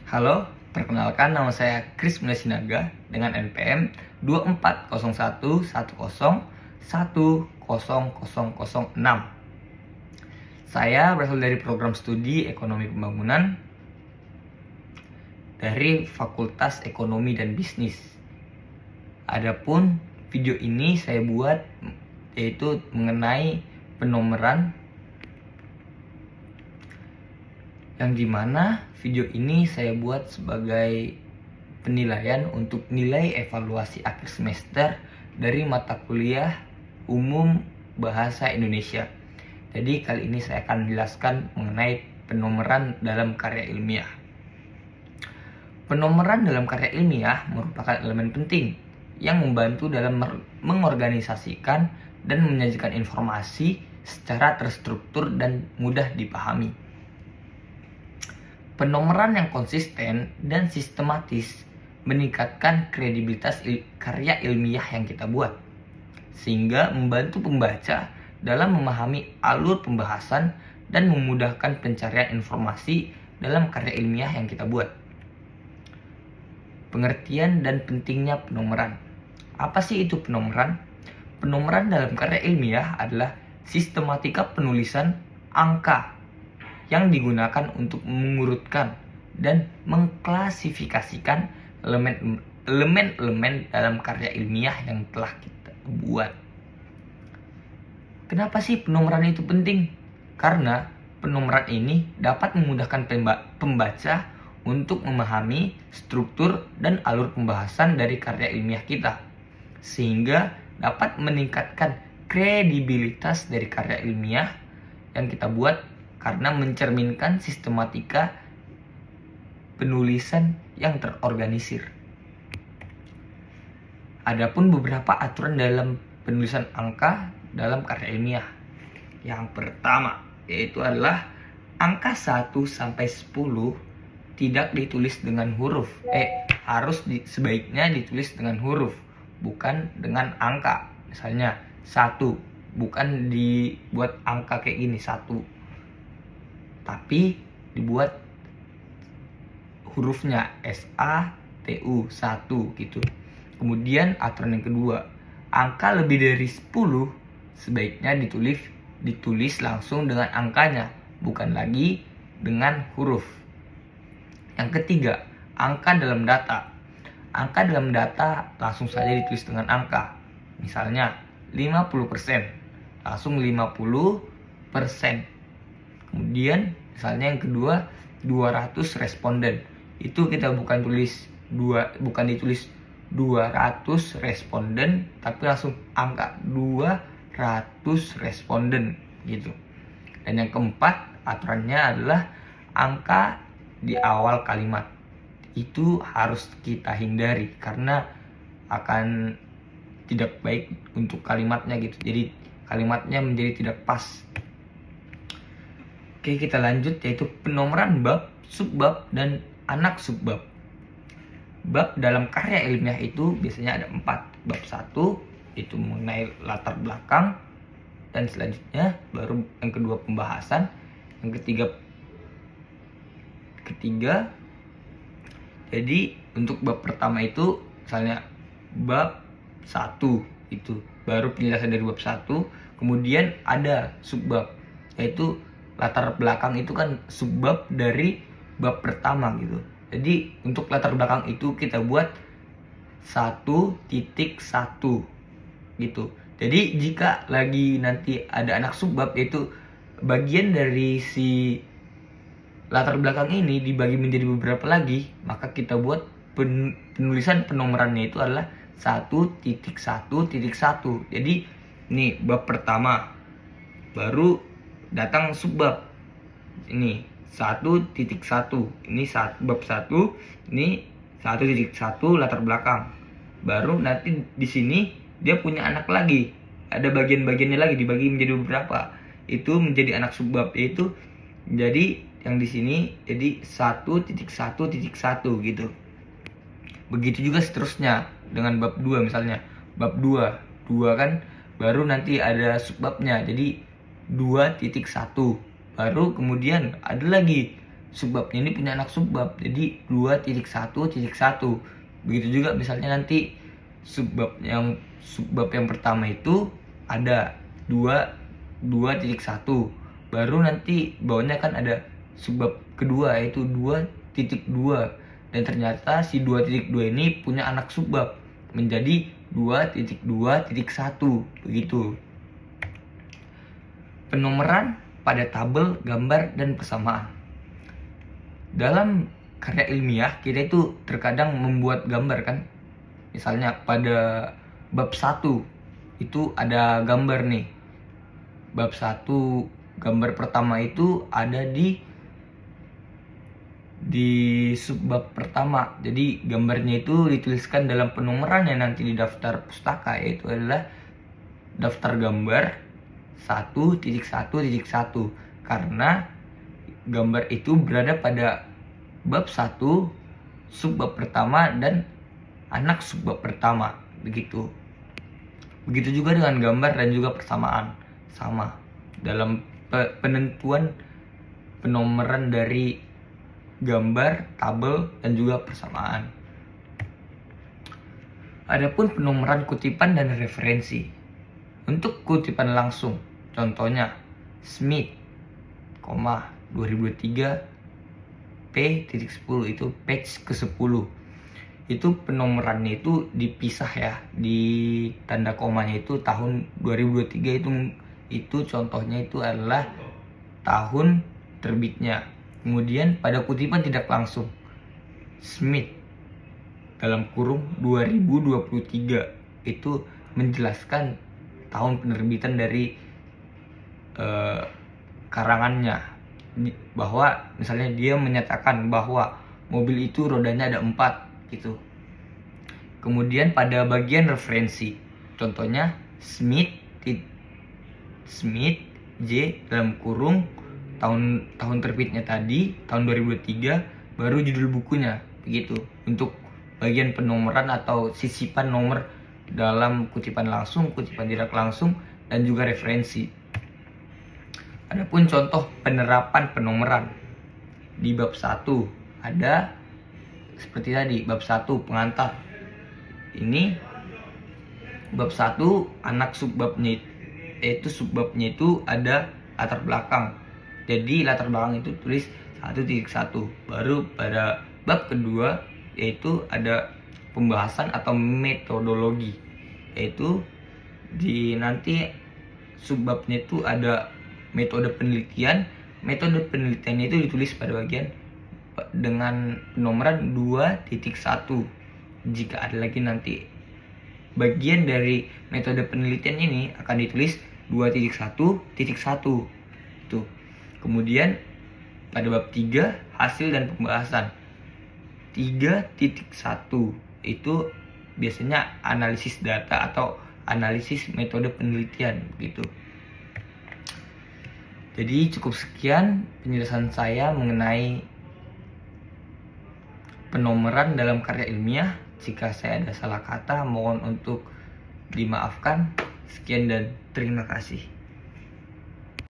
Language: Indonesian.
Halo, perkenalkan nama saya Kris Sinaga dengan NPM 240110100006. Saya berasal dari program studi Ekonomi Pembangunan dari Fakultas Ekonomi dan Bisnis. Adapun video ini saya buat yaitu mengenai penomoran, yang dimana video ini saya buat sebagai penilaian untuk nilai evaluasi akhir semester dari mata kuliah umum bahasa Indonesia. Jadi kali ini saya akan menjelaskan mengenai penomoran dalam karya ilmiah. Penomoran dalam karya ilmiah merupakan elemen penting yang membantu dalam mengorganisasikan dan menyajikan informasi secara terstruktur dan mudah dipahami. Penomoran yang konsisten dan sistematis meningkatkan kredibilitas karya ilmiah yang kita buat, sehingga membantu pembaca dalam memahami alur pembahasan dan memudahkan pencarian informasi dalam karya ilmiah yang kita buat. Pengertian dan pentingnya penomoran. Apa sih itu penomoran? Penomoran dalam karya ilmiah adalah sistematika penulisan angka yang digunakan untuk mengurutkan dan mengklasifikasikan elemen-elemen dalam karya ilmiah yang telah kita buat. Kenapa sih penomoran itu penting? Karena penomoran ini dapat memudahkan pembaca untuk memahami struktur dan alur pembahasan dari karya ilmiah kita, sehingga dapat meningkatkan kredibilitas dari karya ilmiah yang kita buat karena mencerminkan sistematika penulisan yang terorganisir. Adapun beberapa aturan dalam penulisan angka dalam karya ilmiah. Yang pertama yaitu adalah angka 1 sampai 10 tidak ditulis dengan huruf. Sebaiknya ditulis dengan huruf, bukan dengan angka. Misalnya 1, bukan dibuat angka kayak gini 1. Tapi dibuat hurufnya SATU 1 gitu. Kemudian aturan yang kedua, angka lebih dari 10 sebaiknya ditulis langsung dengan angkanya, bukan lagi dengan huruf. Yang ketiga, angka dalam data. Angka dalam data langsung saja ditulis dengan angka. Misalnya 50%, langsung 50%. Kemudian misalnya yang kedua 200 responden. Itu kita bukan ditulis 200 responden, tapi langsung angka 200 responden gitu. Dan yang keempat aturannya adalah angka di awal kalimat. Itu harus kita hindari karena akan tidak baik untuk kalimatnya gitu. Jadi kalimatnya menjadi tidak pas. Oke, kita lanjut yaitu penomoran bab, subbab, dan anak subbab. Bab dalam karya ilmiah itu biasanya ada 4. Bab 1 itu mengenai latar belakang, dan selanjutnya baru yang kedua pembahasan, yang ketiga jadi untuk bab pertama itu misalnya bab 1 itu baru penjelasan dari bab 1, kemudian ada subbab yaitu latar belakang, itu kan subbab dari bab pertama gitu. Jadi untuk latar belakang itu kita buat 1.1 gitu. Jadi jika lagi nanti ada anak subbab, yaitu bagian dari si latar belakang ini dibagi menjadi beberapa lagi, maka kita buat penulisan penomorannya itu adalah 1.1.1. Jadi ini bab pertama, baru datang subbab ini 1.1, ini bab 1, ini 1.1 latar belakang. Baru nanti di sini dia punya anak lagi, ada bagian-bagiannya lagi dibagi menjadi beberapa, itu menjadi anak subbab, yaitu jadi yang di sini jadi 1.1.1 gitu. Begitu juga seterusnya dengan bab 2, misalnya bab 2 kan baru nanti ada subbabnya, jadi 2.1. Baru kemudian ada lagi subbabnya ini punya anak subbab, jadi 2.1.1. Begitu juga misalnya nanti subbab yang pertama itu ada 2.1, baru nanti bawahnya kan ada subbab kedua yaitu 2.2, dan ternyata si 2.2 ini punya anak subbab menjadi 2.2.1. begitu. Penomoran pada tabel, gambar, dan persamaan. Dalam karya ilmiah kita itu terkadang membuat gambar kan. Misalnya pada bab 1 itu ada gambar nih. Bab 1 gambar pertama itu ada di subbab pertama. Jadi gambarnya itu dituliskan dalam penomorannya nanti di daftar pustaka, yaitu adalah daftar gambar 1.1.1, karena gambar itu berada pada bab 1 subbab pertama dan anak subbab pertama. Begitu juga dengan gambar dan juga persamaan, sama dalam penentuan penomoran dari gambar, tabel, dan juga persamaan. Adapun penomoran kutipan dan referensi. Untuk kutipan langsung, contohnya Smith, 2023 P.10 itu page ke-10. Itu penomorannya itu dipisah ya, di tanda komanya itu tahun 2023 itu contohnya itu adalah tahun terbitnya. Kemudian pada kutipan tidak langsung, Smith dalam kurung 2023 itu menjelaskan tahun penerbitan dari karangannya, bahwa misalnya dia menyatakan bahwa mobil itu rodanya ada 4 gitu. Kemudian pada bagian referensi, contohnya Smith J dalam kurung tahun terbitnya tadi tahun 2023 baru judul bukunya, begitu. Untuk bagian penomoran atau sisipan nomor dalam kutipan langsung, kutipan tidak langsung, dan juga referensi. Adapun contoh penerapan penomoran di bab 1 ada seperti tadi, bab 1 pengantar. Ini bab 1 anak subbabnya itu ada latar belakang. Jadi latar belakang itu tulis 1.1. Baru pada bab kedua yaitu ada pembahasan atau metodologi, yaitu di nanti subbabnya itu ada metode penelitian. Metode penelitiannya itu ditulis pada bagian dengan penomoran 2.1. Jika ada lagi nanti bagian dari metode penelitian ini akan ditulis 2.1.1 itu. Kemudian pada bab 3 hasil dan pembahasan 3.1 itu biasanya analisis data atau analisis metode penelitian gitu. Jadi cukup sekian penjelasan saya mengenai penomoran dalam karya ilmiah. Jika saya ada salah kata mohon untuk dimaafkan. Sekian dan terima kasih.